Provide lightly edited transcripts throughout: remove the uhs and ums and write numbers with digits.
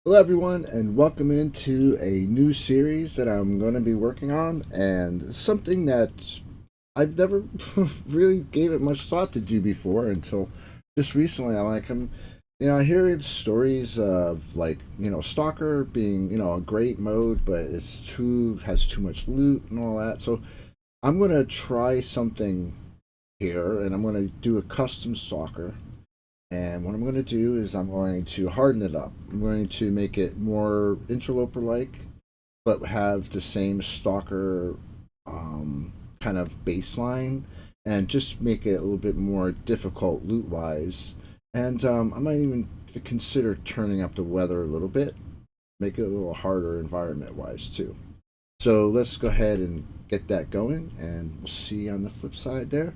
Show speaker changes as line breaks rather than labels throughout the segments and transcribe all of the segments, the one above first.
Hello, everyone, and welcome into a new series that I'm going to be working on, and something that I've never really gave it much thought to do before until just recently. I hear stories of Stalker being a great mode, but it's too has too much loot and all that. So I'm going to try something here, and I'm going to do a custom Stalker. And what I'm going to do is I'm going to harden it up. I'm going to make it more interloper like, but have the same stalker kind of baseline, and just make it a little bit more difficult loot wise. And I might even consider turning up the weather a little bit, make it a little harder environment wise too. So let's go ahead and get that going, and we'll see you on the flip side there.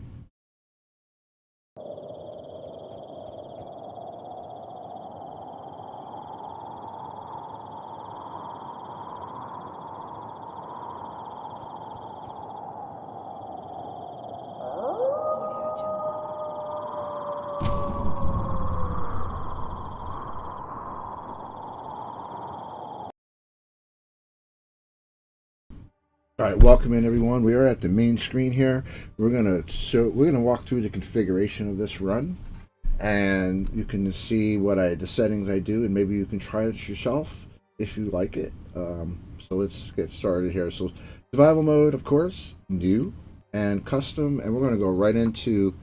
All right, welcome in everyone. We are at the main screen here. We're gonna walk through the configuration of this run, and you can see the settings I do, and maybe you can try it yourself if you like it. So let's get started here. So survival mode, of course, new and custom, and we're gonna go right into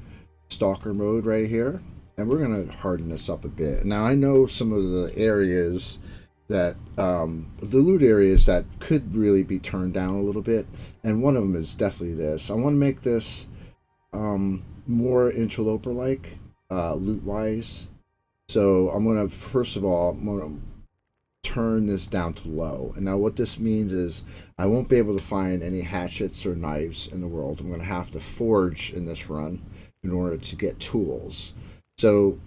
stalker mode right here, and we're gonna harden this up a bit. Now I know some of the areas that the loot areas that could really be turned down a little bit, and one of them is definitely this. I want to make this more interloper like loot wise. So I'm gonna first of all I'm gonna turn this down to low. And now what this means is I won't be able to find any hatchets or knives in the world. I'm gonna have to forge in this run in order to get tools. So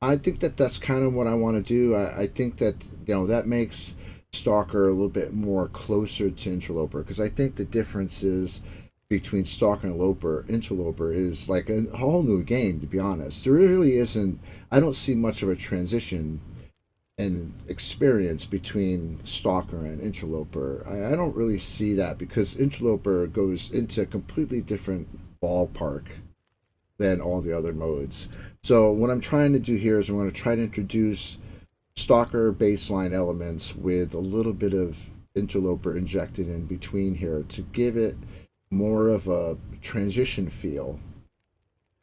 I think that that's kind of what I want to do. I think that that makes Stalker a little bit more closer to Interloper, because I think the differences between Stalker and Interloper is like a whole new game. To be honest, there really isn't. I don't see much of a transition in experience between Stalker and Interloper. I don't really see that, because Interloper goes into a completely different ballpark than all the other modes. So what I'm trying to do here is I'm going to try to introduce Stalker baseline elements with a little bit of Interloper injected in between here to give it more of a transition feel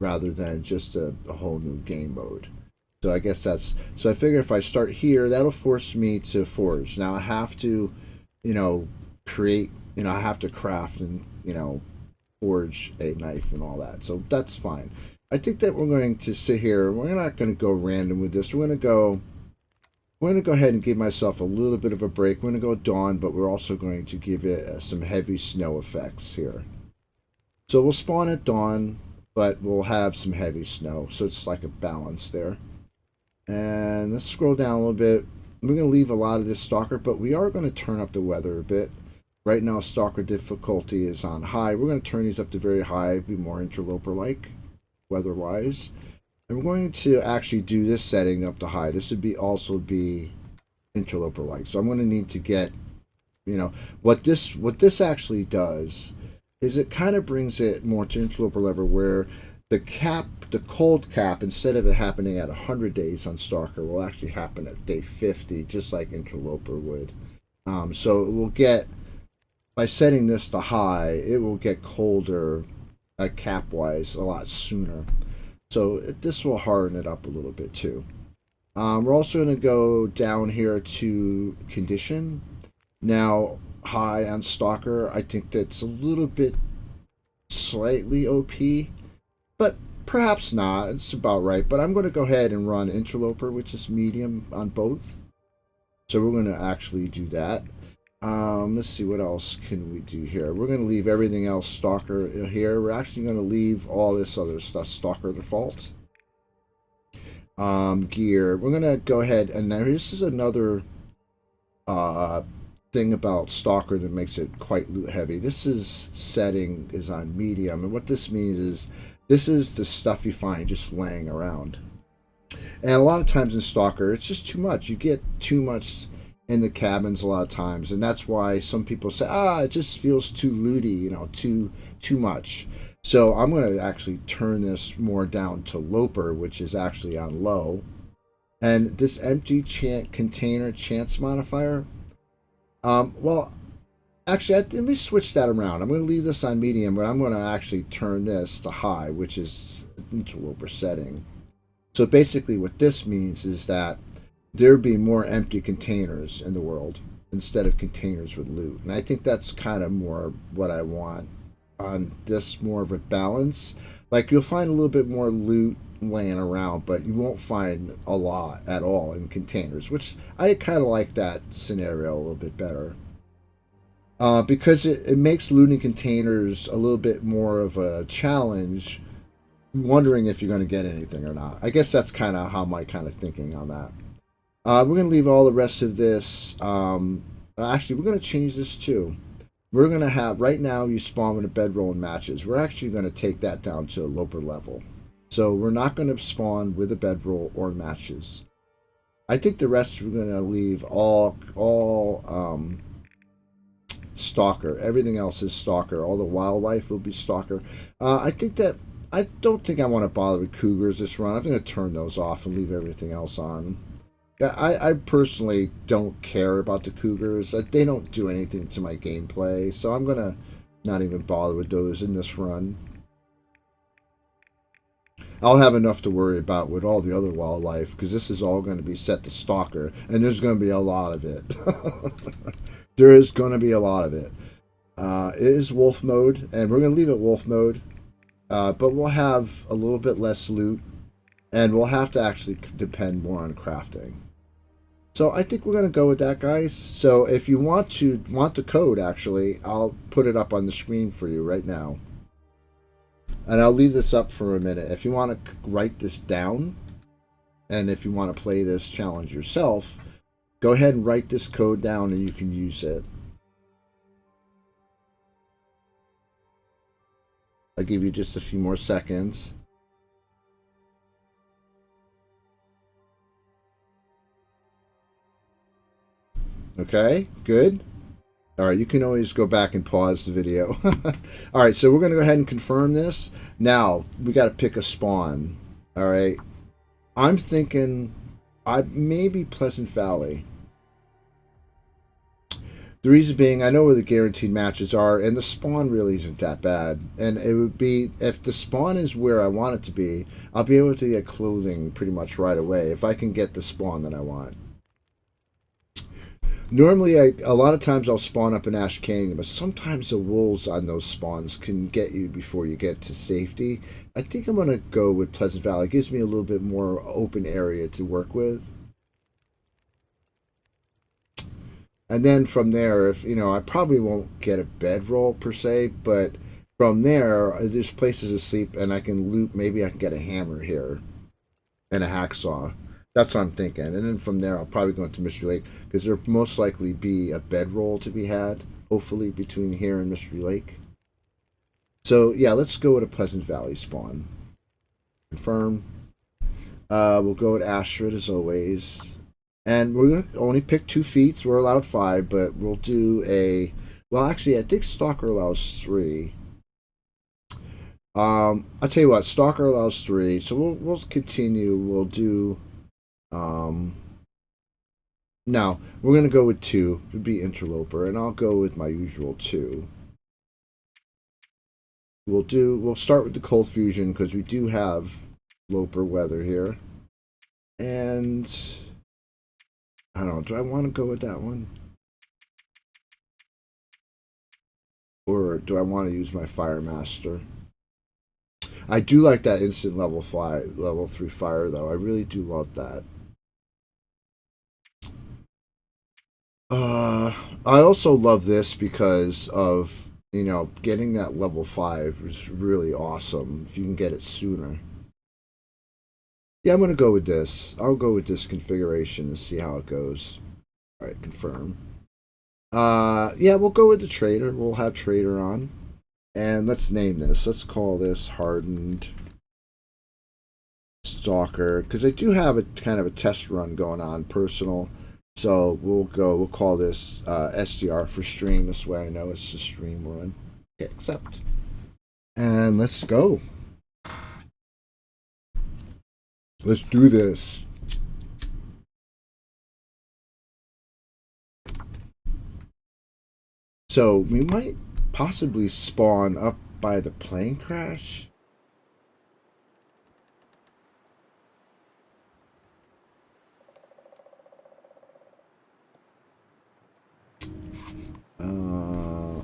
rather than just a whole new game mode. So I guess so I figure if I start here, that'll force me to forge. Now I have to, create, I have to craft and, forge a knife and all that. So that's fine. I think that we're going to sit here. We're not going to go random with this. We're going to go ahead and give myself a little bit of a break. We're going to go dawn, but we're also going to give it some heavy snow effects here. So we'll spawn at dawn, but we'll have some heavy snow. So it's like a balance there. And let's scroll down a little bit. We're going to leave a lot of this Stalker, but we are going to turn up the weather a bit. Right now, Stalker difficulty is on high. We're going to turn these up to very high, be more interloper-like, weather-wise. And we're going to actually do this setting up to high. This would also be interloper-like. So I'm going to need to get, what this actually does is it kind of brings it more to interloper level, where the cold cap, instead of it happening at 100 days on Stalker, will actually happen at day 50, just like interloper would. So it will get, by setting this to high, it will get colder cap wise a lot sooner. So this will harden it up a little bit too. We're also going to go down here to condition. Now, high on Stalker, I think that's a little bit slightly OP, but perhaps not. It's about right. But I'm going to go ahead and run Interloper, which is medium on both. So we're going to actually do that. Let's see, what else can we do here. We're going to leave everything else Stalker here. We're actually going to leave all this other stuff Stalker default. Gear, we're going to go ahead, and now this is another thing about Stalker that makes it quite loot heavy. This setting is on medium, and what this means is this is the stuff you find just laying around. And a lot of times in Stalker, it's just too much. You get too much in the cabins a lot of times, and that's why some people say, it just feels too looty, too much. So I'm going to actually turn this more down to Loper, which is actually on low. And this empty container chance modifier, well, actually, let me switch that around. I'm going to leave this on medium, but I'm going to actually turn this to high, which is interloper setting. So basically what this means is that there'd be more empty containers in the world instead of containers with loot. And I think that's kind of more what I want on this, more of a balance. Like, you'll find a little bit more loot laying around, but you won't find a lot at all in containers, which I kind of like that scenario a little bit better. Because it makes looting containers a little bit more of a challenge, wondering if you're going to get anything or not. I guess that's kind of how my kind of thinking on that. We're going to leave all the rest of this. Actually, we're going to change this too. We're going to have, right now, you spawn with a bedroll in matches. We're actually going to take that down to a Loper level. So we're not going to spawn with a bedroll or matches. I think the rest we're going to leave all Stalker. Everything else is Stalker. All the wildlife will be Stalker. I don't think I want to bother with cougars this run. I'm going to turn those off and leave everything else on. I personally don't care about the cougars. They don't do anything to my gameplay, so I'm going to not even bother with those in this run. I'll have enough to worry about with all the other wildlife, because this is all going to be set to Stalker, and there's going to be a lot of it. There is going to be a lot of it. It is wolf mode, and we're going to leave it wolf mode, but we'll have a little bit less loot, and we'll have to actually depend more on crafting. So I think we're going to go with that, guys. So if you want the code, actually, I'll put it up on the screen for you right now. And I'll leave this up for a minute. If you want to write this down, and if you want to play this challenge yourself, go ahead and write this code down and you can use it. I'll give you just a few more seconds. Okay, good. All right, you can always go back and pause the video. All right, so we're going to go ahead and confirm this. Now, we got to pick a spawn. All right. I'm thinking maybe Pleasant Valley. The reason being, I know where the guaranteed matches are, and the spawn really isn't that bad. And it would be, if the spawn is where I want it to be, I'll be able to get clothing pretty much right away if I can get the spawn that I want. Normally, a lot of times I'll spawn up in Ash Canyon, but sometimes the wolves on those spawns can get you before you get to safety. I think I'm going to go with Pleasant Valley. It gives me a little bit more open area to work with. And then from there, if I probably won't get a bedroll per se, but from there, there's places to sleep, and I can loot. Maybe I can get a hammer here and a hacksaw. That's what I'm thinking. And then from there, I'll probably go into Mystery Lake, because there'll most likely be a bedroll to be had, hopefully, between here and Mystery Lake. So, yeah, let's go with a Pleasant Valley spawn. Confirm. We'll go with Ashford, as always. And we're going to only pick 2 feats. We're allowed 5, but we'll do a... Well, actually, I think Stalker allows 3. I'll tell you what, Stalker allows 3, so we'll continue. We'll do... Now, we're going to go with 2. It would be Interloper, and I'll go with my usual 2. We'll start with the Cold Fusion, because we do have Loper weather here. And I don't know, do I want to go with that one? Or do I want to use my Fire Master? I do like that instant level 3 fire, though. I really do love that. I also love this because of, getting that level 5 is really awesome if you can get it sooner. Yeah, I'm going to go with this. I'll go with this configuration and see how it goes. All right, confirm. Yeah, we'll go with the trader. We'll have trader on. And let's name this. Let's call this Hardened Stalker, because I do have a kind of a test run going on, personal. So we'll call this SDR for stream. This way I know it's a stream run. Okay, accept. And let's go. Let's do this. So we might possibly spawn up by the plane crash.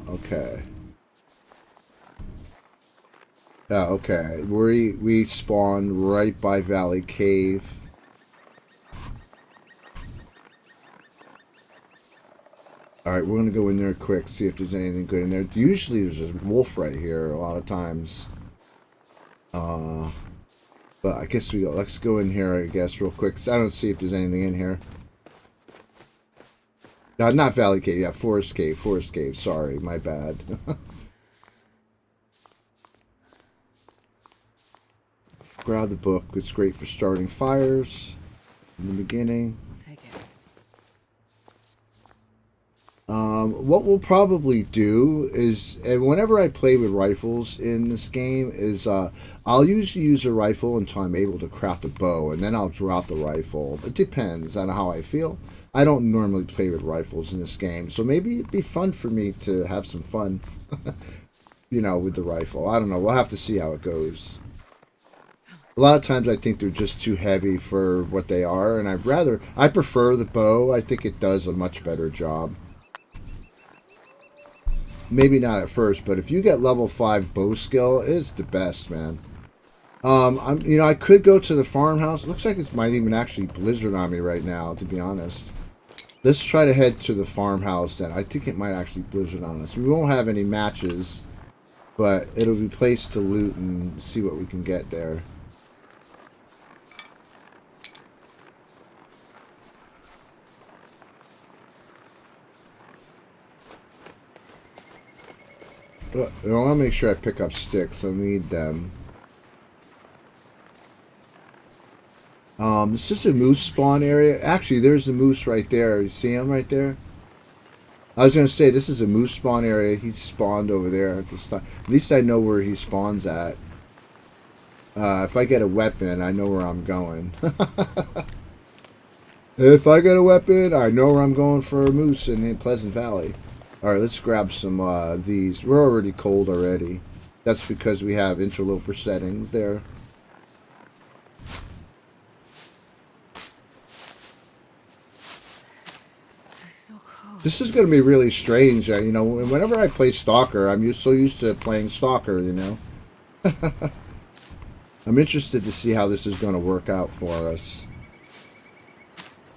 Okay. Okay. We spawned right by Valley Cave. Alright, we're gonna go in there quick, see if there's anything good in there. Usually there's a wolf right here a lot of times. But I guess let's go in here, I guess, real quick, 'cause I don't see if there's anything in here. Not Valley Cave, yeah, Forest Cave, sorry, my bad. Grab the book, it's great for starting fires in the beginning.
Take it.
What we'll probably do is, and whenever I play with rifles in this game, is I'll usually use a rifle until I'm able to craft a bow, and then I'll drop the rifle. It depends on how I feel. I don't normally play with rifles in this game, so maybe it'd be fun for me to have some fun, you know, with the rifle. I don't know. We'll have to see how it goes. A lot of times I think they're just too heavy for what they are, and I prefer the bow. I think it does a much better job. Maybe not at first, but if you get level 5 bow skill, it's the best, man. I could go to the farmhouse. It looks like it might even actually blizzard on me right now, to be honest. Let's try to head to the farmhouse then. I think it might actually blizzard on us. We won't have any matches, but it'll be a place to loot and see what we can get there. I want to make sure I pick up sticks. I need them. This is a moose spawn area. Actually, there's a moose right there. You see him right there? I was going to say, this is a moose spawn area. He spawned over there at this time. At least I know where he spawns at. If I get a weapon, I know where I'm going. If I get a weapon, I know where I'm going for a moose in Pleasant Valley. Alright, let's grab some of these. We're already cold already. That's because we have interloper settings there.
So cold.
This is going to be really strange. You know, whenever I play Stalker, I'm so used to playing Stalker, you know. I'm interested to see how this is going to work out for us.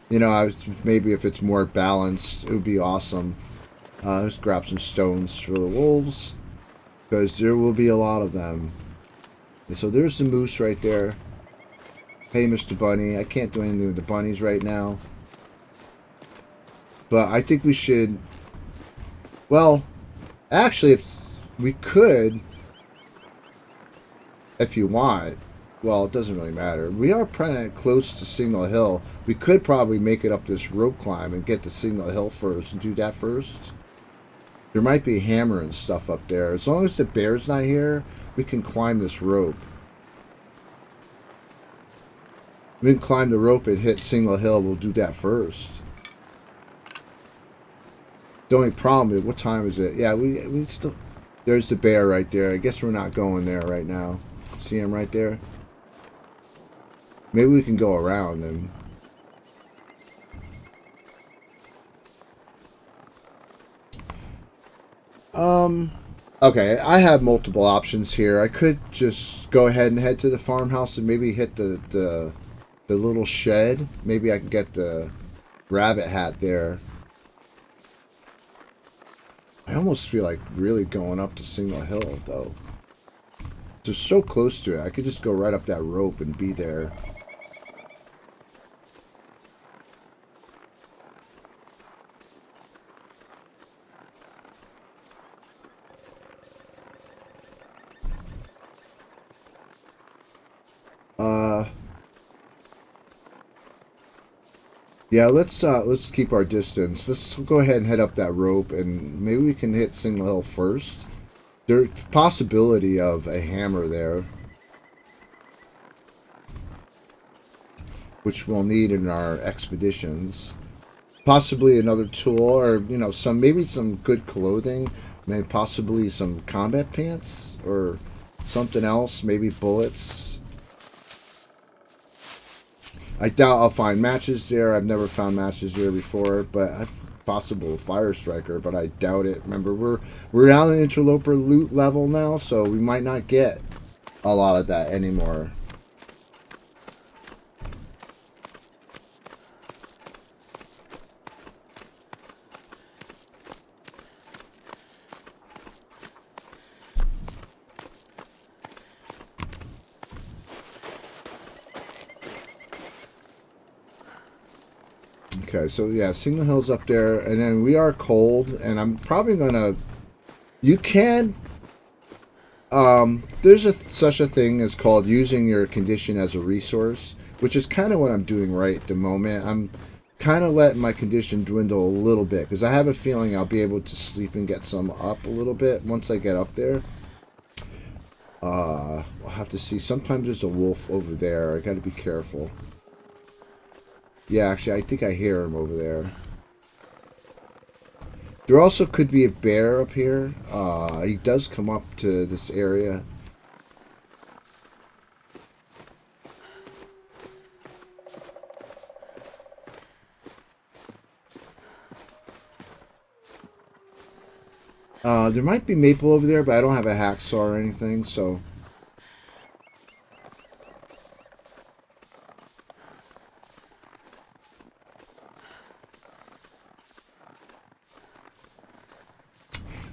You know, maybe if it's more balanced, it would be awesome. Let's grab some stones for the wolves, because there will be a lot of them. And so there's the moose right there. Hey, Mr. Bunny. I can't do anything with the bunnies right now. But I think we should... Well, actually, if we could... If you want... Well, it doesn't really matter. We are pretty close to Signal Hill. We could probably make it up this rope climb and get to Signal Hill first and do that first. There might be a hammer and stuff up there. As long as the bear's not here, we can climb this rope. We can climb the rope and hit Signal Hill. We'll do that first. The only problem is, what time is it? Yeah, we still... There's the bear right there. I guess we're not going there right now. See him right there? Maybe we can go around and... Okay, I have multiple options here. I could just go ahead and head to the farmhouse and maybe hit the little shed. Maybe I can get the rabbit hat there. I almost feel like really going up to Signal Hill, though. They're so close to it. I could just go right up that rope and be there. Yeah, let's keep our distance. Let's go ahead and head up that rope, and maybe we can hit Signal Hill first. There's possibility of a hammer there, which we'll need in our expeditions. Possibly another tool, or some maybe some good clothing, maybe possibly some combat pants or something else, maybe bullets. I doubt I'll find matches there. I've never found matches there before, but possible fire striker, but I doubt it. Remember, we're down an interloper loot level now, so we might not get a lot of that anymore. Okay, so yeah, Signal Hill's up there, and then we are cold, and I'm probably gonna. You can. There's such a thing as called using your condition as a resource, which is kind of what I'm doing right at the moment. I'm kind of letting my condition dwindle a little bit because I have a feeling I'll be able to sleep and get some up a little bit once I get up there. I'll have to see. Sometimes there's a wolf over there. I got to be careful. Yeah, actually, I think I hear him over there. There also could be a bear up here. He does come up to this area. There might be maple over there, but I don't have a hacksaw or anything, so...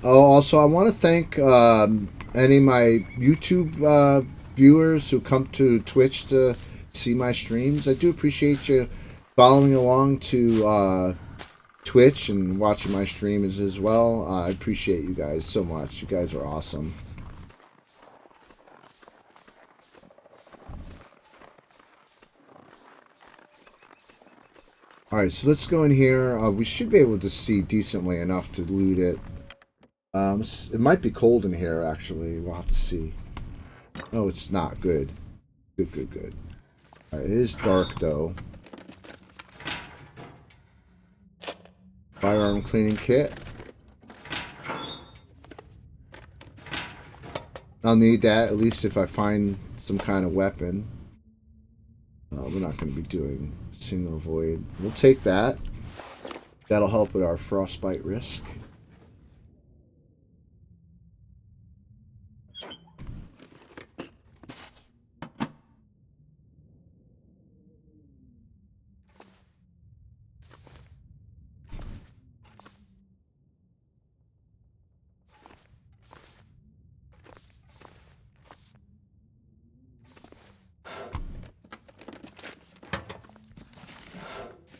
Oh, also, I want to thank any of my YouTube viewers who come to Twitch to see my streams. I do appreciate you following along to Twitch and watching my streams as well. I appreciate you guys so much. You guys are awesome. Alright, so let's go in here. We should be able to see decently enough to loot it. It might be cold in here, actually. We'll have to see. Oh, it's not. Good. Good, good, good. Alright, it is dark, though. Firearm cleaning kit. I'll need that, at least if I find some kind of weapon. We're not going to be doing Signal Void. We'll take that. That'll help with our frostbite risk.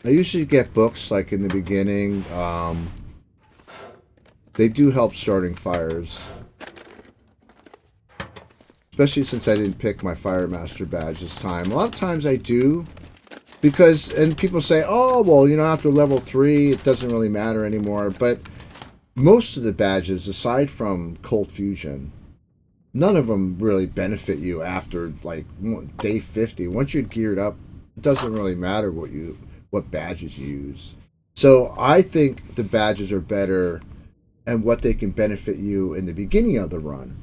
I usually get books like in the beginning. They do help starting fires. Especially since I didn't pick my Fire Master badge this time. A lot of times I do. Because, and people say, oh, well, after level 3, it doesn't really matter anymore. But most of the badges, aside from Cold Fusion, none of them really benefit you after, like, day 50. Once you're geared up, it doesn't really matter what badges you use. So I think the badges are better and what they can benefit you in the beginning of the run.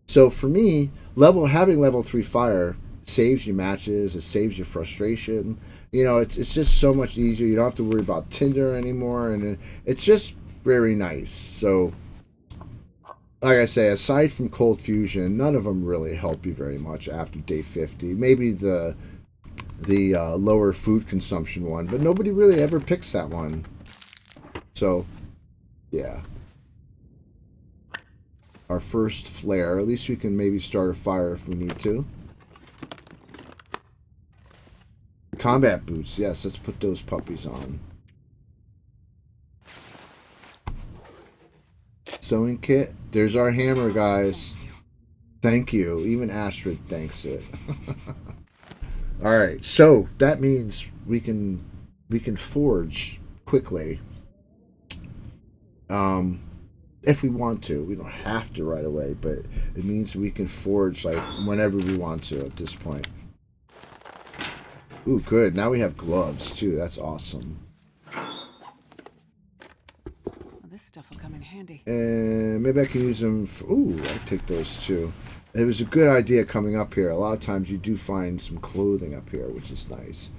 So for me, having level 3 fire saves you matches, it saves you frustration. It's just so much easier. You don't have to worry about Tinder anymore, and it's just very nice. So like I say, aside from Cold Fusion, none of them really help you very much after day 50. Maybe the lower food consumption one, but nobody really ever picks that one. So, yeah. Our first flare. At least we can maybe start a fire if we need to. Combat boots. Yes, let's put those puppies on. Sewing kit. There's our hammer, guys. Thank you. Even Astrid thanks it. Alright, so that means we can we can forge quickly. If we want to. We don't have to right away, but it means we can forge like whenever we want to at this point. Ooh, good. Now we have gloves too. That's awesome.
Well, this stuff will come in handy.
And maybe I can use them for, ooh, I'll take those too. It was a good idea coming up here. A lot of times you do find some clothing up here, which is nice.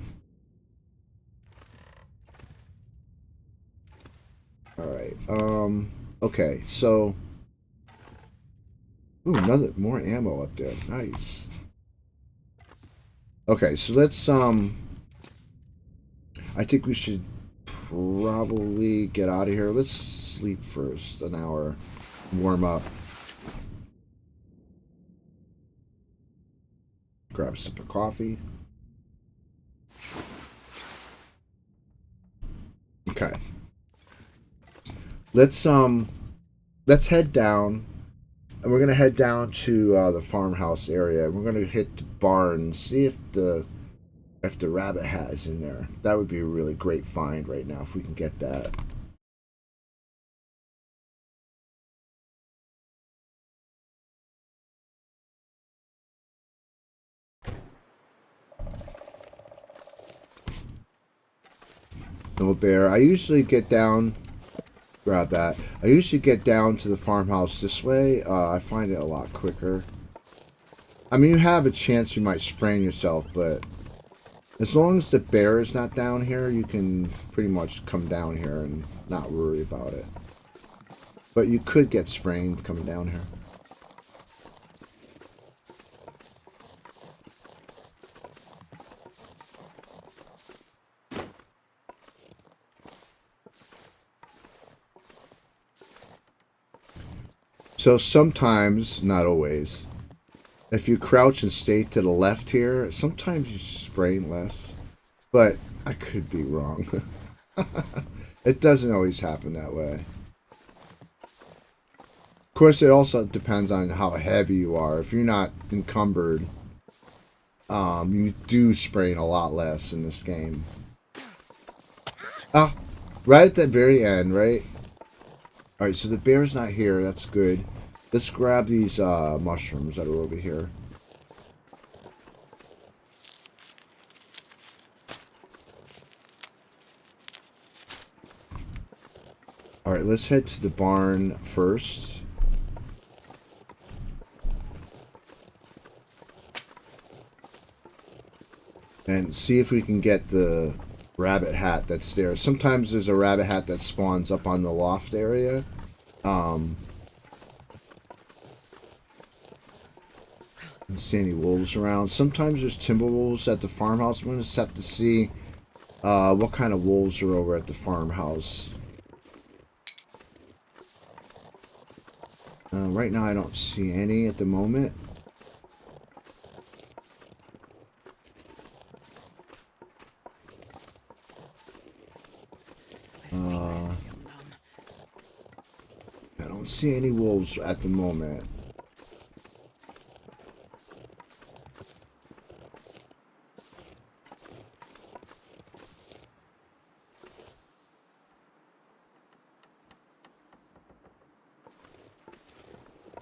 Alright, okay, so ooh, more ammo up there. Nice. Okay, so let's I think we should probably get out of here. Let's sleep first, an hour, warm up. Grab a sip of coffee. Okay. Let's head down, and we're gonna head down to the farmhouse area. We're gonna hit the barn, see if the rabbit hat is in there. That would be a really great find right now if we can get that. No bear. I usually get down. Grab that. I usually get down to the farmhouse this way. I find it a lot quicker. I mean, you have a chance you might sprain yourself, but as long as the bear is not down here, you can pretty much come down here and not worry about it. But you could get sprained coming down here. So sometimes, not always, if you crouch and stay to the left here, sometimes you sprain less. But I could be wrong. It doesn't always happen that way. Of course, it also depends on how heavy you are. If you're not encumbered, you do sprain a lot less in this game. Ah, right at the very end, right? Alright, so the bear's not here. That's good. Let's grab these mushrooms that are over here. Alright, let's head to the barn first. And see if we can get the rabbit hat that's there. Sometimes there's a rabbit hat that spawns up on the loft area. Don't see any wolves around. Sometimes there's timber wolves at the farmhouse. We're going to have to see what kind of wolves are over at the farmhouse. Right now I don't see any at the moment. I don't see any wolves at the moment.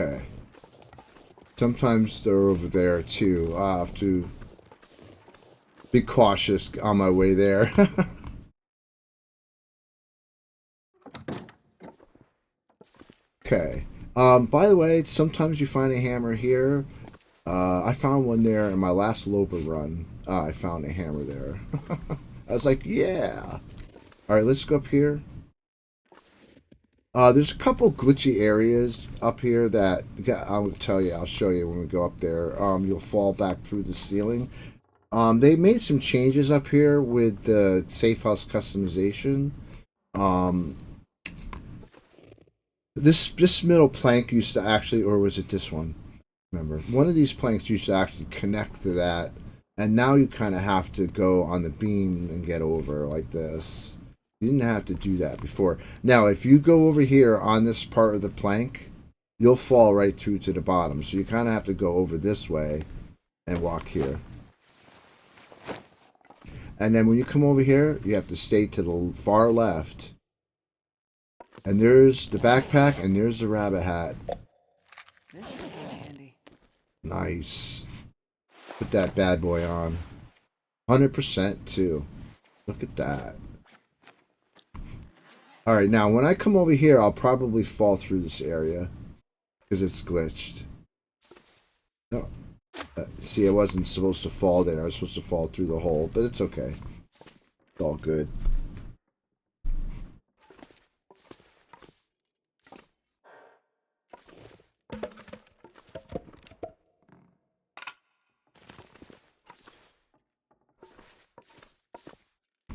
Okay. Sometimes they're over there too. I have to be cautious on my way there. Okay. By the way, sometimes you find a hammer here. I found one there in my last Loper run. I found a hammer there. I was like, yeah. Alright, let's go up here. There's a couple glitchy areas up here that I'll tell you, I'll show you when we go up there. You'll fall back through the ceiling. They made some changes up here with the safe house customization. This middle plank used to actually, or was it this one? Remember, one of these planks used to actually connect to that, and now you kind of have to go on the beam and get over like this. You didn't have to do that before. Now, if you go over here on this part of the plank, you'll fall right through to the bottom. So you kind of have to go over this way and walk here. And then when you come over here, you have to stay to the far left. And there's the backpack, and there's the rabbit hat.
This will come in handy.
Nice. Put that bad boy on. 100% too. Look at that. Alright, now when I come over here, I'll probably fall through this area. Because it's glitched. No. See, I wasn't supposed to fall there. I was supposed to fall through the hole. But it's okay. It's all good.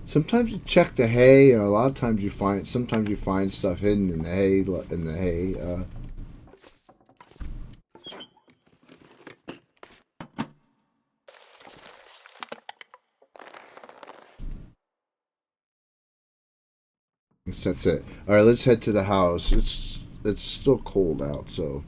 Sometimes you check the hay, and a lot of times you find. Sometimes you find stuff hidden in the hay. I guess that's it. All right, let's head to the house. It's still cold out, so.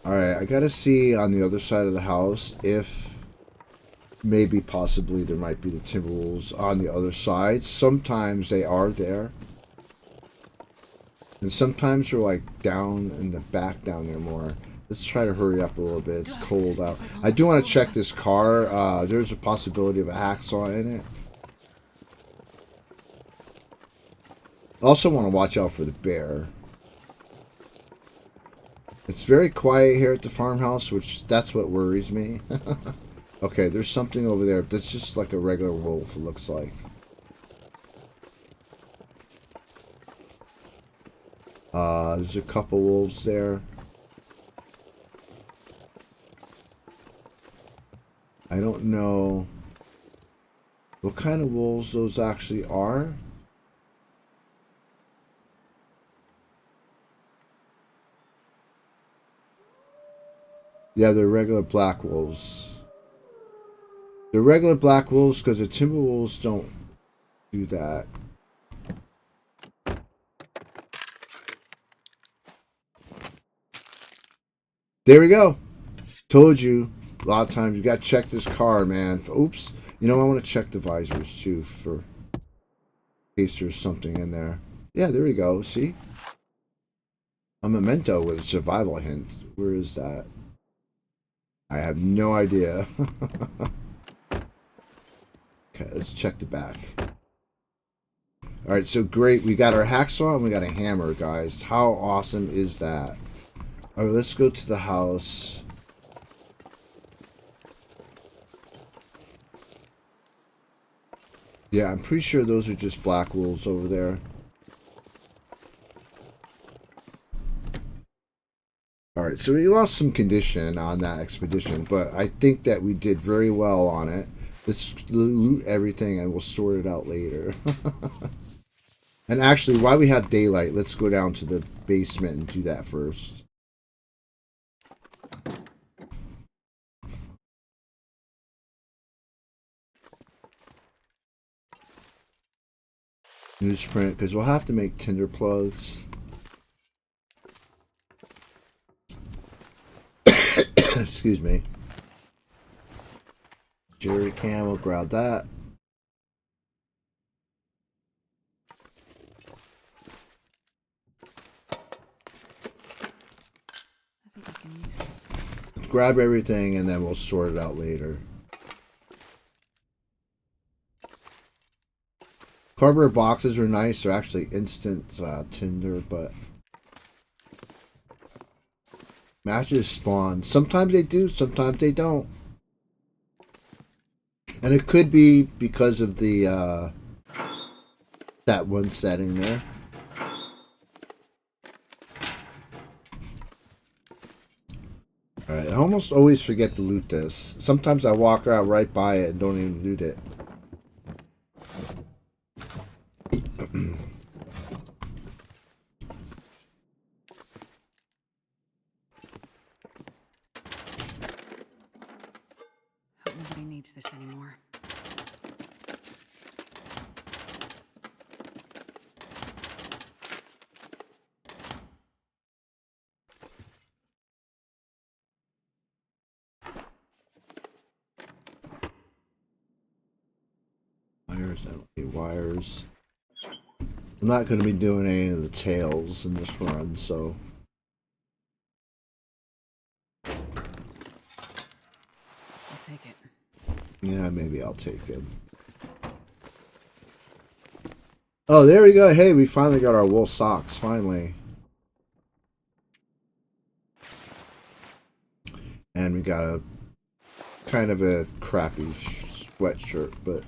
Alright, I gotta see on the other side of the house if maybe possibly there might be the Timberwolves on the other side. Sometimes they are there. And sometimes they're like down in the back down there more. Let's try to hurry up a little bit. It's cold out. I do want to check this car. There's a possibility of a hacksaw in it. I also want to watch out for the bear. It's very quiet here at the farmhouse, which that's what worries me. Okay, there's something over there. That's just like a regular wolf, it looks like. There's a couple wolves there. I don't know what kind of wolves those actually are. Yeah, they're regular black wolves. They're regular black wolves because the timber wolves don't do that. There we go. Told you. A lot of times you got to check this car, man. Oops. You know, I want to check the visors too for in case there's something in there. Yeah, there we go. See? A memento with a survival hint. Where is that? I have no idea. Okay, let's check the back. Alright, so great. We got our hacksaw and we got a hammer, guys. How awesome is that? Alright, let's go to the house. Yeah, I'm pretty sure those are just black wolves over there. Alright, so we lost some condition on that expedition, but I think that we did very well on it. Let's loot everything and we'll sort it out later. And actually, while we have daylight, let's go down to the basement and do that first. Newsprint, because we'll have to make tinder plugs. Excuse me. Jerry can, we'll grab that.
I think I can use this one.
Grab everything and then we'll sort it out later. Cardboard boxes are nice. They're actually instant tinder, but matches spawn. Sometimes they do, sometimes they don't. And it could be because of the that one setting there. Alright, I almost always forget to loot this. Sometimes I walk out right by it and don't even loot it.
Hope nobody needs this anymore.
wires. I don't need wires. I'm not going to be doing any of the tails in this run, so.
I'll take it.
Yeah, maybe I'll take it. Oh, there we go. Hey, we finally got our wool socks. Finally. And we got a kind of a crappy sweatshirt, but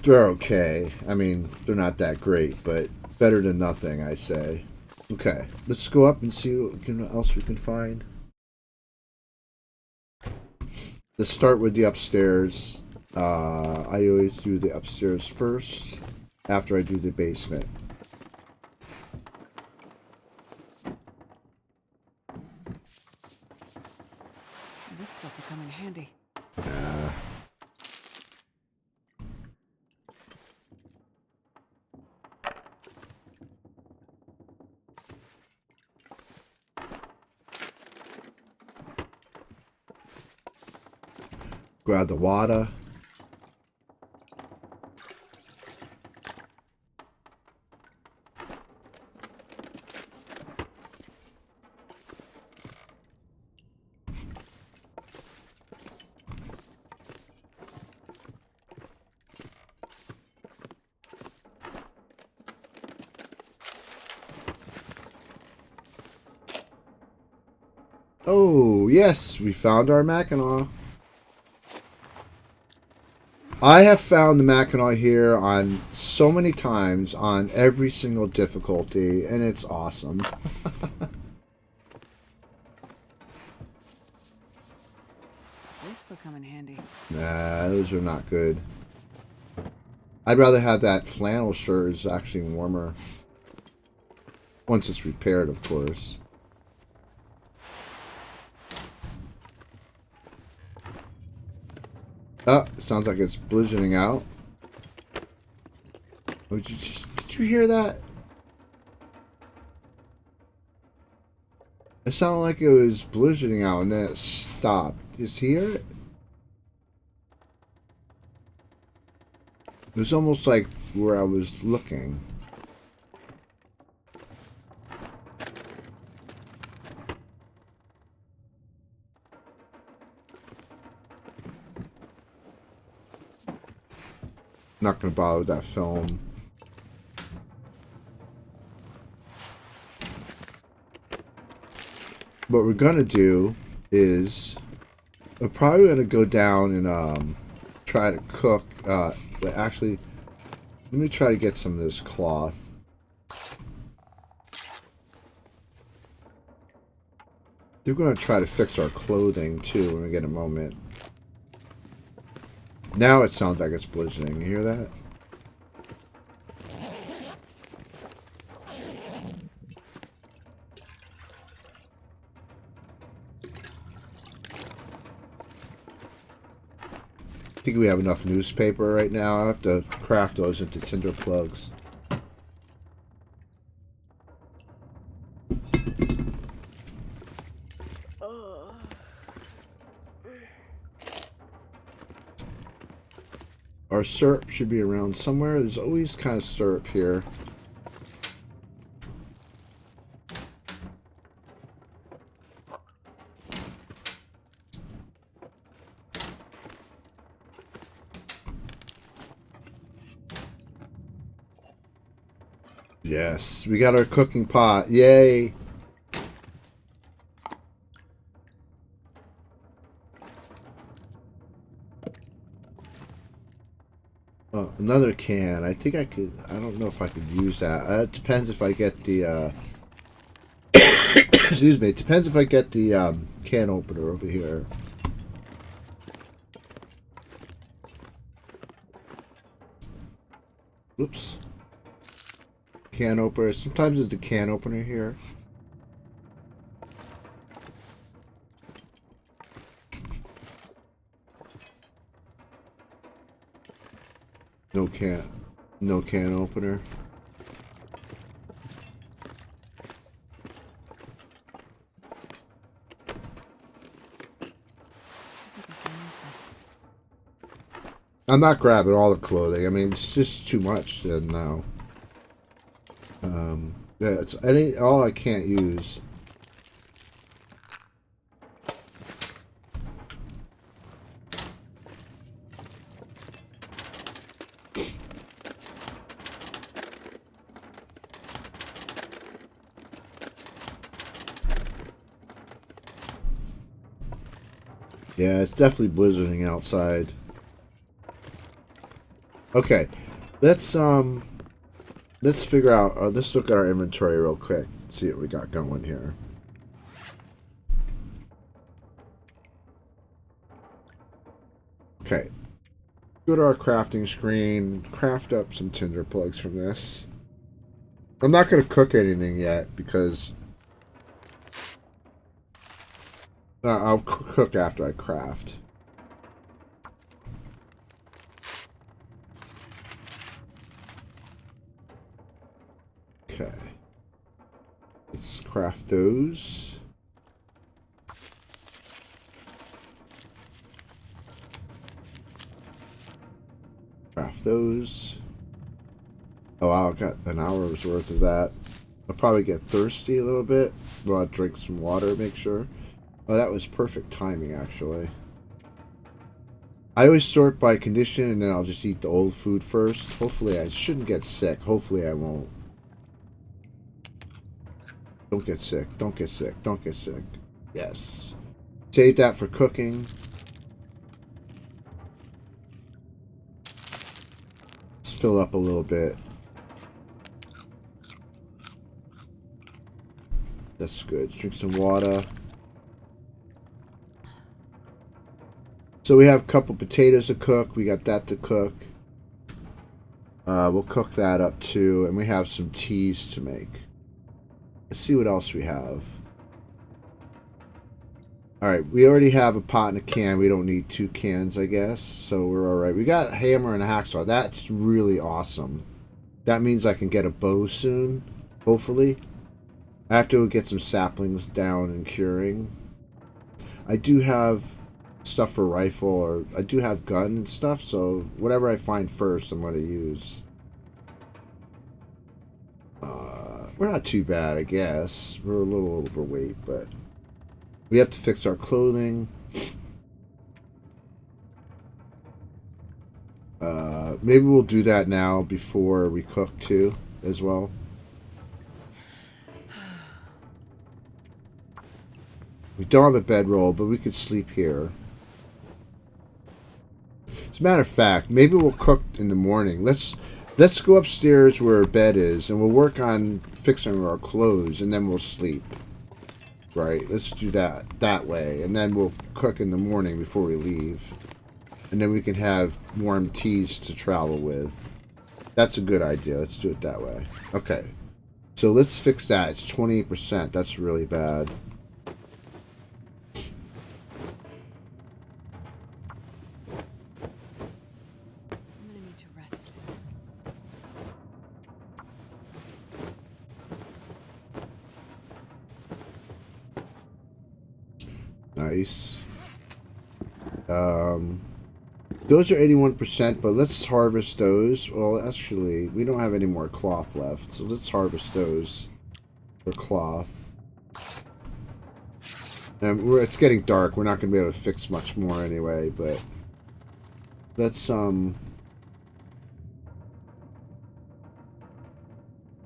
they're okay. I mean, they're not that great, but better than nothing, I say. Okay, let's go up and see what else we can find. Let's start with the upstairs. I always do the upstairs first, after I do the basement.
This stuff will come in handy.
Grab the water. Oh, yes, we found our Mackinac. I have found the Mackinac here on so many times on every single difficulty, and it's awesome.
This will come in handy.
Nah, those are not good. I'd rather have that flannel shirt. It's actually warmer. Once it's repaired, of course. Oh, sounds like it's blizzarding out. Oh, did you hear that? It sounded like it was blizzarding out and then it stopped. Is hear it? It was almost like where I was looking. Not gonna bother with that film. What we're gonna do is we're probably gonna go down and try to cook. But actually, let me try to get some of this cloth. We're gonna try to fix our clothing too when we get a moment. Now it sounds like it's blizzarding. You hear that? I think we have enough newspaper right now. I have to craft those into tinder plugs. Our syrup should be around somewhere. There's always kind of syrup here. Yes, we got our cooking pot. Yay! Oh, another can. I think I could. I don't know if I could use that. It depends if I get the. Excuse me. It depends if I get the can opener over here. Oops. Can opener. Sometimes it's the can opener here. No can opener.
I think I can use this.
I'm not grabbing all the clothing. I mean, it's just too much now. Yeah, it's all I can't use. Yeah, it's definitely blizzarding outside. Okay, let's figure out. Let's look at our inventory real quick. See what we got going here. Okay, go to our crafting screen. Craft up some tinder plugs from this. I'm not gonna cook anything yet because I'll cook after I craft. Okay. Let's craft those. Craft those. Oh, wow, I got an hour's worth of that. I'll probably get thirsty a little bit. But I'll drink some water, make sure. Oh, that was perfect timing, actually. I always sort by condition, and then I'll just eat the old food first. Hopefully, I shouldn't get sick. Hopefully, I won't. Don't get sick. Don't get sick. Don't get sick. Yes. Save that for cooking. Let's fill up a little bit. That's good. Drink some water. So we have a couple potatoes to cook. We got that to cook. We'll cook that up too. And we have some teas to make. Let's see what else we have. Alright, we already have a pot and a can. We don't need 2 cans, I guess. So we're alright. We got a hammer and a hacksaw. That's really awesome. That means I can get a bow soon. Hopefully. I have to get some saplings down and curing. I do have stuff for rifle, or I do have gun and stuff, so whatever I find first, I'm going to use. We're not too bad, I guess. We're a little overweight, but we have to fix our clothing. Maybe we'll do that now before we cook too, as well. We don't have a bedroll, but we could sleep here. As a matter of fact, maybe we'll cook in the morning. Let's go upstairs where our bed is, and we'll work on fixing our clothes, and then we'll sleep. Right? Let's do that way, and then we'll cook in the morning before we leave, and then we can have warm teas to travel with. That's a good idea. Let's do it that way. Okay. So let's fix that. It's 28%. That's really bad. Nice. Those are 81%, but let's harvest those. Well, actually, we don't have any more cloth left, so let's harvest those for cloth. And it's getting dark. We're not going to be able to fix much more anyway, but let's, now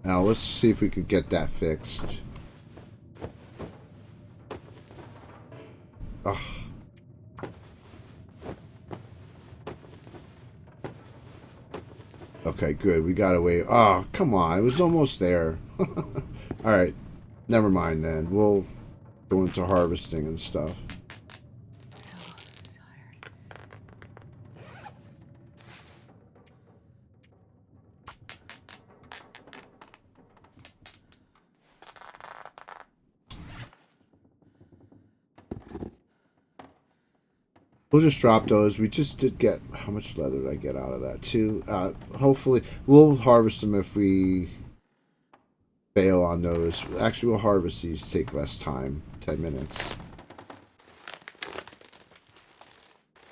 let's see if we could get that fixed. Ugh. Okay, good. We got away. Oh, come on. It was almost there. Alright. Never mind then. We'll go into harvesting and stuff.
So tired.
We'll just drop those. We just did get... How much leather did I get out of that, too? Hopefully... We'll harvest them if we fail on those. Actually, we'll harvest these. Take less time. 10 minutes.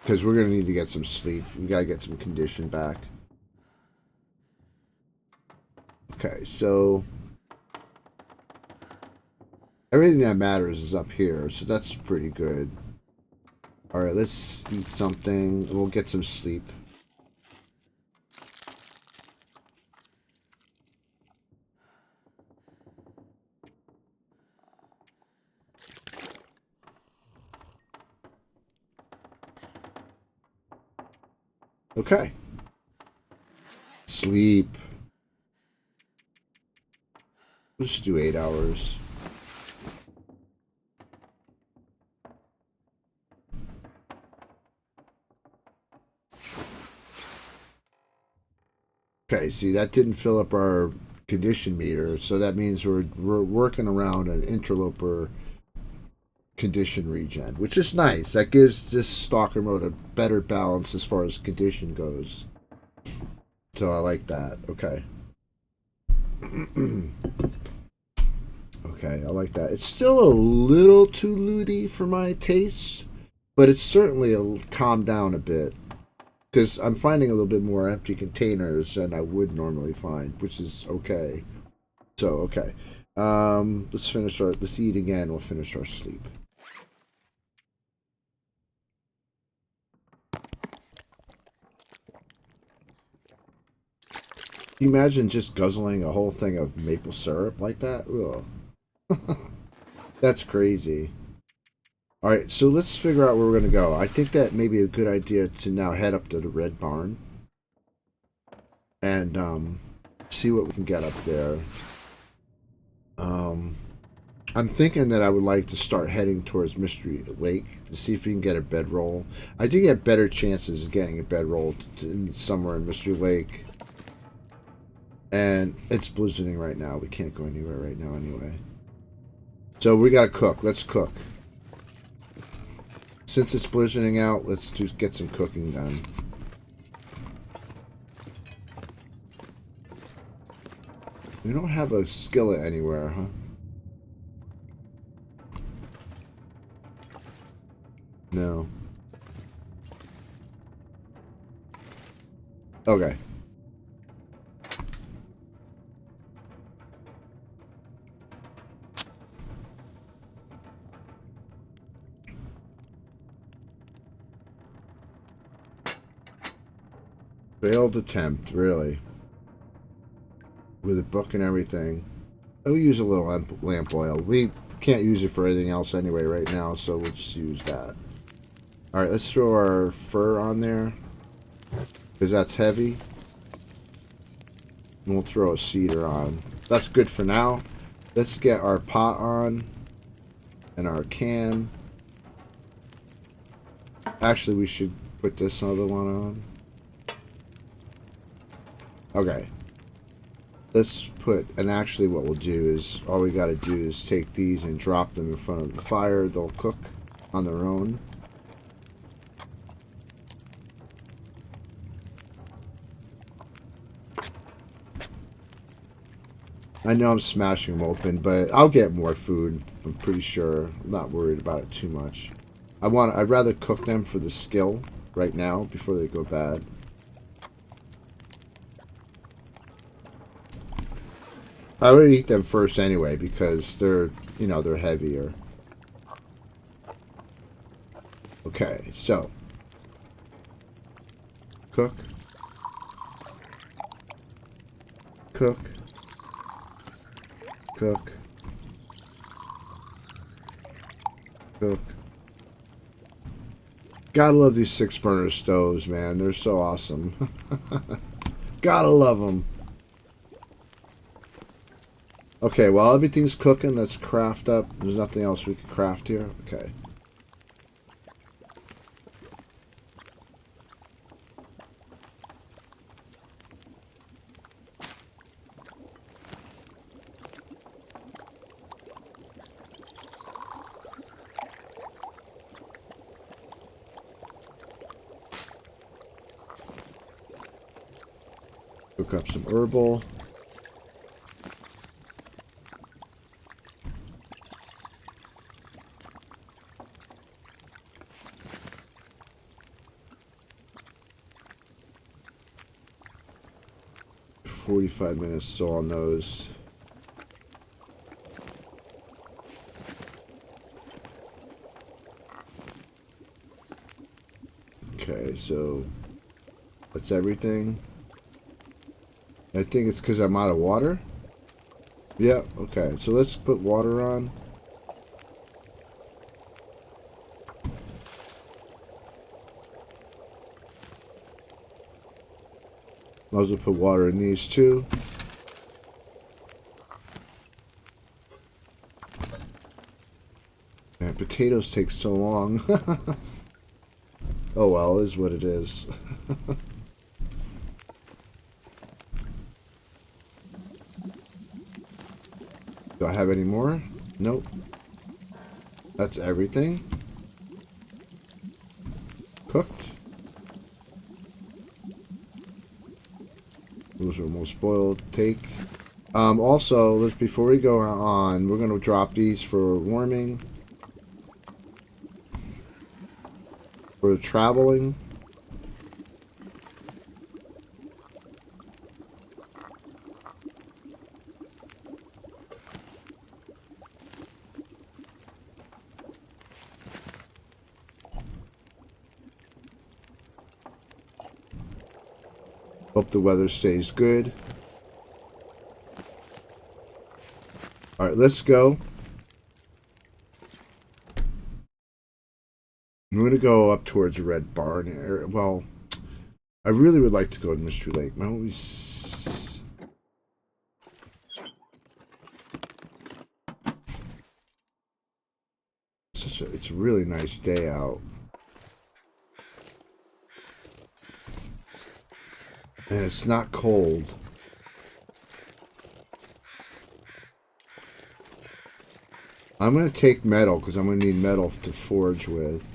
Because we're going to need to get some sleep. We got to get some condition back. Okay, so everything that matters is up here, so that's pretty good. Alright, let's eat something. We'll get some sleep. Okay. Sleep. Let's do 8 hours. Okay, see, that didn't fill up our condition meter, so that means we're working around an interloper condition regen, which is nice. That gives this Stalker mode a better balance as far as condition goes. So I like that. Okay. Okay, I like that. It's still a little too looty for my taste, but it's certainly calmed down a bit. Because I'm finding a little bit more empty containers than I would normally find, which is okay. So, okay. Let's eat again. We'll finish our sleep. Can you imagine just guzzling a whole thing of maple syrup like that? Ugh. That's crazy. Alright, so let's figure out where we're going to go. I think that may be a good idea to now head up to the Red Barn. And see what we can get up there. I'm thinking that I would like to start heading towards Mystery Lake to see if we can get a bedroll. I do get better chances of getting a bedroll somewhere in Mystery Lake. And it's blizzarding right now. We can't go anywhere right now anyway. So we gotta cook. Let's cook. Since it's blizzarding out, let's just get some cooking done. We don't have a skillet anywhere, huh? No. Okay. Failed attempt, really. With a book and everything. I'll use a little lamp oil. We can't use it for anything else anyway right now, so we'll just use that. Alright, let's throw our fur on there. Because that's heavy. And we'll throw a cedar on. That's good for now. Let's get our pot on. And our can. Actually, we should put this other one on. Okay. Let's put, and actually what we'll do is, all we got to do is take these and drop them in front of the fire. They'll cook on their own. I know I'm smashing them open, but I'll get more food. I'm pretty sure. I'm not worried about it too much. I'd rather cook them for the skill right now before they go bad. I would eat them first anyway because they're, you know, they're heavier. Okay, so cook, cook, cook, cook. Gotta love these 6-burner stoves, man. They're so awesome. Gotta love them. Okay, while everything's cooking, let's craft up. There's nothing else we can craft here. Okay. Cook up some herbal. 45 minutes still on those. Okay, so that's everything. I think it's because I'm out of water. Yeah, okay. So let's put water on. Might as well put water in these too. Man, potatoes take so long. Oh well, is what it is. Do I have any more? Nope. That's everything. Cooked. Those are almost boiled. Take. Also, let's before we go on, we're gonna drop these for warming. For traveling. Hope the weather stays good. Alright, let's go. I'm going to go up towards the Red Barn area. Well, I really would like to go to Mystery Lake. Why don't we... It's a really nice day out. And it's not cold. I'm going to take metal because I'm going to need metal to forge with.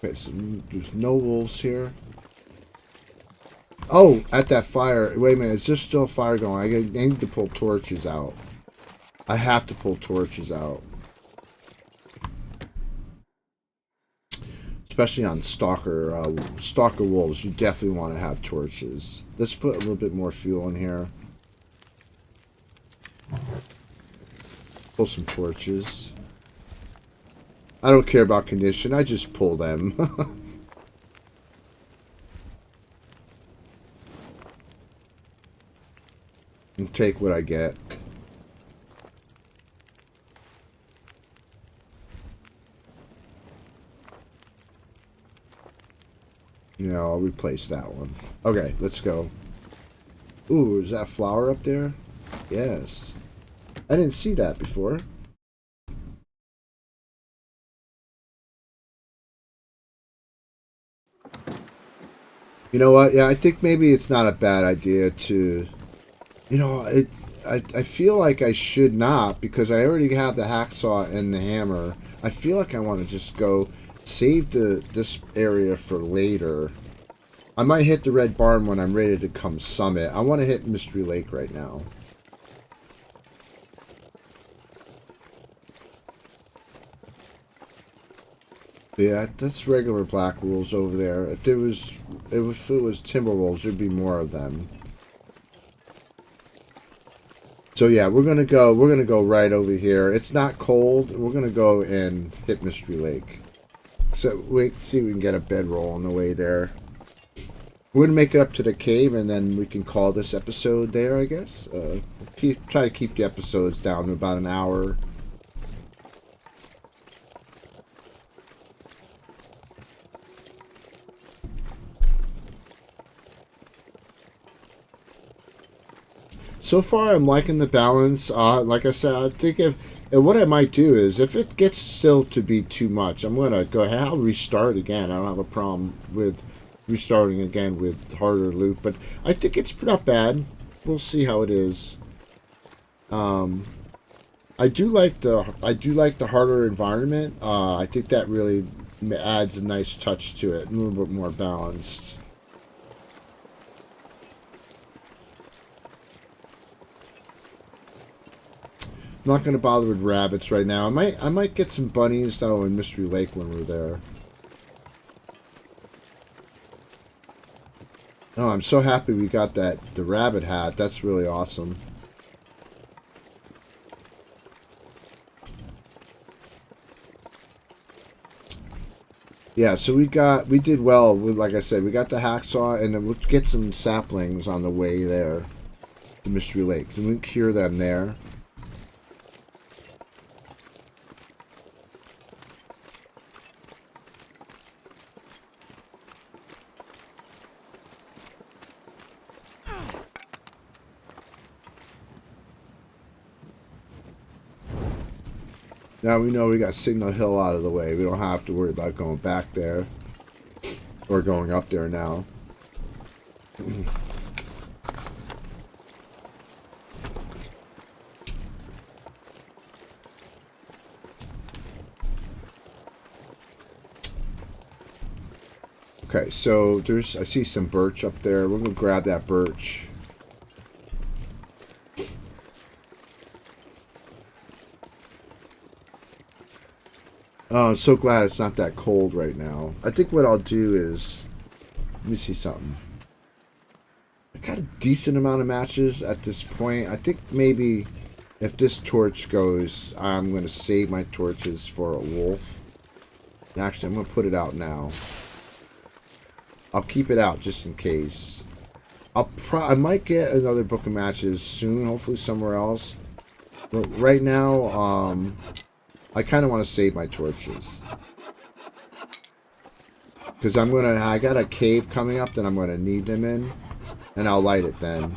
Okay, so there's no wolves here. Oh, at that fire. Wait a minute, is there still a fire going? I need to pull torches out. I have to pull torches out. Especially on Stalker wolves, you definitely want to have torches. Let's put a little bit more fuel in here. Pull some torches. I don't care about condition, I just pull them. And take what I get. Yeah, I'll replace that one. Okay, let's go. Ooh, is that flower up there? Yes. I didn't see that before. You know what? Yeah, I think maybe it's not a bad idea to... You know, I feel like I should not because I already have the hacksaw and the hammer. I feel like I want to just go save this area for later. I might hit the Red Barn when I'm ready to come summit. I want to hit Mystery Lake right now. Yeah, that's regular black wolves over there. If it was timber wolves, there'd be more of them. So yeah, we're gonna go right over here. It's not cold. We're gonna go and hit Mystery Lake. So see if we can get a bedroll on the way there. We're gonna make it up to the cave, and then we can call this episode there, I guess. Try to keep the episodes down to about an hour. So far, I'm liking the balance. Like I said, I think what I might do is, if it gets still to be too much, I'm going to go ahead. I'll restart again. I don't have a problem with restarting again with harder loot, but I think it's not bad. We'll see how it is. I do like the harder environment. I think that really adds a nice touch to it, a little bit more balanced. I'm not gonna bother with rabbits right now. I might get some bunnies though in Mystery Lake when we're there. Oh, I'm so happy we got the rabbit hat. That's really awesome. Yeah, so we did well with, like I said, we got the hacksaw, and then we'll get some saplings on the way there to Mystery Lakes, and we can cure them there. Now we know we got Signal Hill out of the way. We don't have to worry about going back there or going up there now. Okay, so I see some birch up there. We're gonna grab that birch. Oh, I'm so glad it's not that cold right now. I think what I'll do is, let me see something. I got a decent amount of matches at this point. I think maybe if this torch goes, I'm going to save my torches for a wolf. Actually, I'm going to put it out now. I'll keep it out just in case. I might get another book of matches soon, hopefully somewhere else. But right now, I kind of want to save my torches. Because I got a cave coming up that I'm going to need them in. And I'll light it then.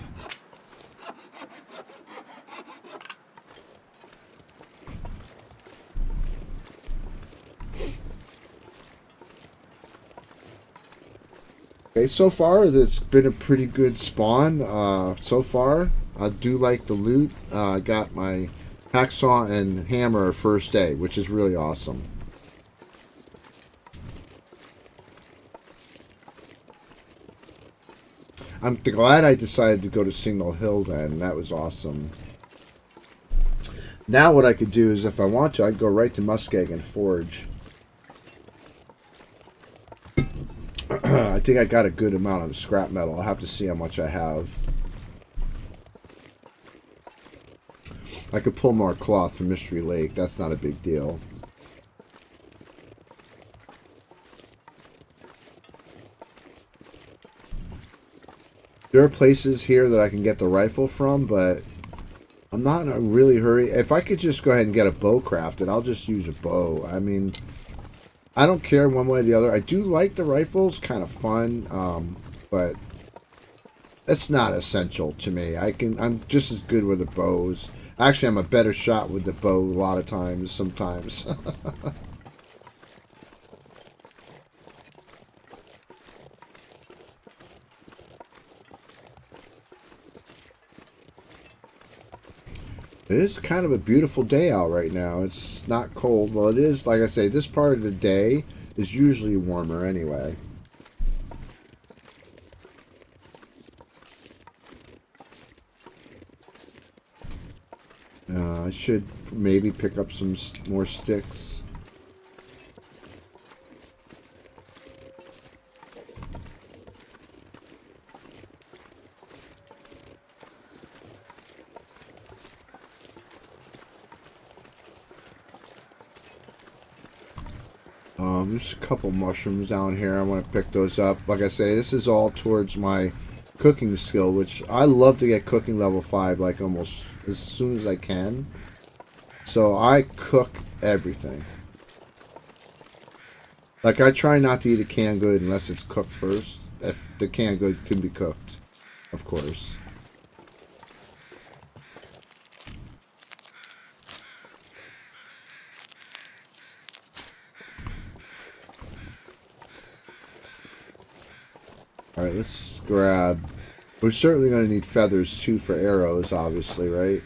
Okay, so far it's been a pretty good spawn. So far, I do like the loot. I got my hacksaw and hammer first day, which is really awesome. I'm glad I decided to go to Signal Hill then. That was awesome. Now what I could do is, if I want to, I'd go right to Muskeg and forge. I think I got a good amount of scrap metal. I'll have to see how much I have. I could pull more cloth from Mystery Lake. That's not a big deal. There are places here that I can get the rifle from, but I'm not in a really hurry. If I could just go ahead and get a bow crafted, I'll just use a bow. I mean, I don't care one way or the other. I do like the rifles, kind of fun, but it's not essential to me. I'm just as good with the bows. Actually, I'm a better shot with the bow a lot of times, sometimes. It is kind of a beautiful day out right now. It's not cold. Well, it is, like I say, this part of the day is usually warmer anyway. I should maybe pick up some more sticks. There's a couple mushrooms down here. I want to pick those up. Like I say, this is all towards my cooking skill, which I love to get cooking level 5 like almost as soon as I can. So I cook everything. Like, I try not to eat a canned good unless it's cooked first. If the canned good can be cooked, of course. Alright, let's grab... We're certainly going to need feathers, too, for arrows, obviously, right?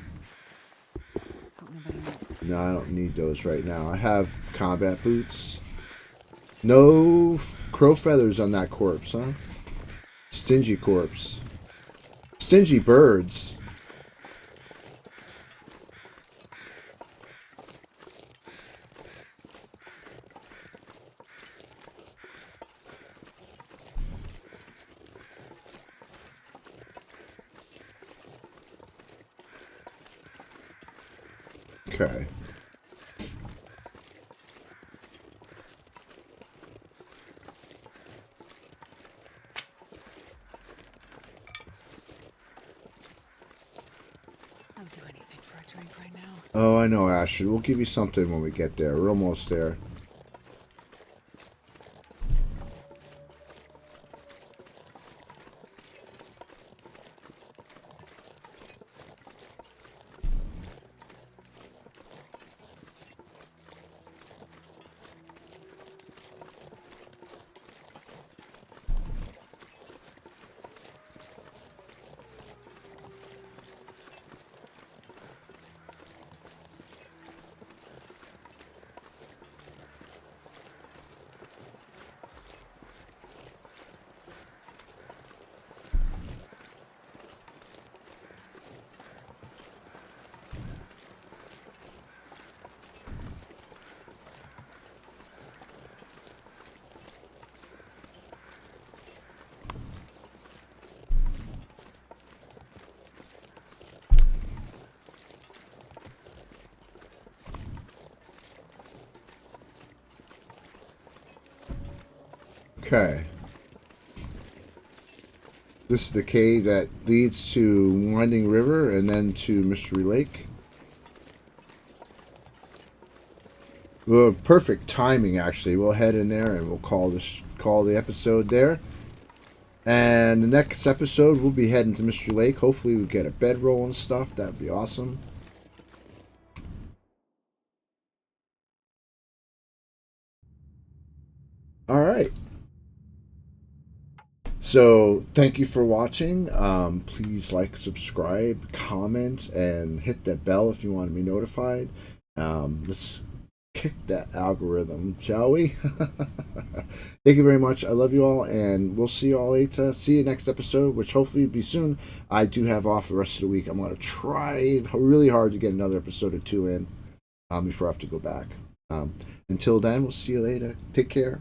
No, I don't need those right now. I have combat boots. No crow feathers on that corpse, huh? Stingy corpse. Stingy birds. Okay.
I'll do anything for a drink right now.
Oh, I know, Ashley. We'll give you something when we get there. We're almost there. Okay. This is the cave that leads to Winding River and then to Mystery Lake. Well, perfect timing, actually. We'll head in there and we'll call the episode there. And the next episode, we'll be heading to Mystery Lake. Hopefully, we get a bedroll and stuff. That'd be awesome. All right. So, thank you for watching. Please like, subscribe, comment, and hit that bell if you want to be notified. Let's kick that algorithm, shall we? Thank you very much. I love you all, and we'll see you all later. See you next episode, which hopefully will be soon. I do have off the rest of the week. I'm going to try really hard to get another episode or two in before I have to go back. Until then, we'll see you later. Take care.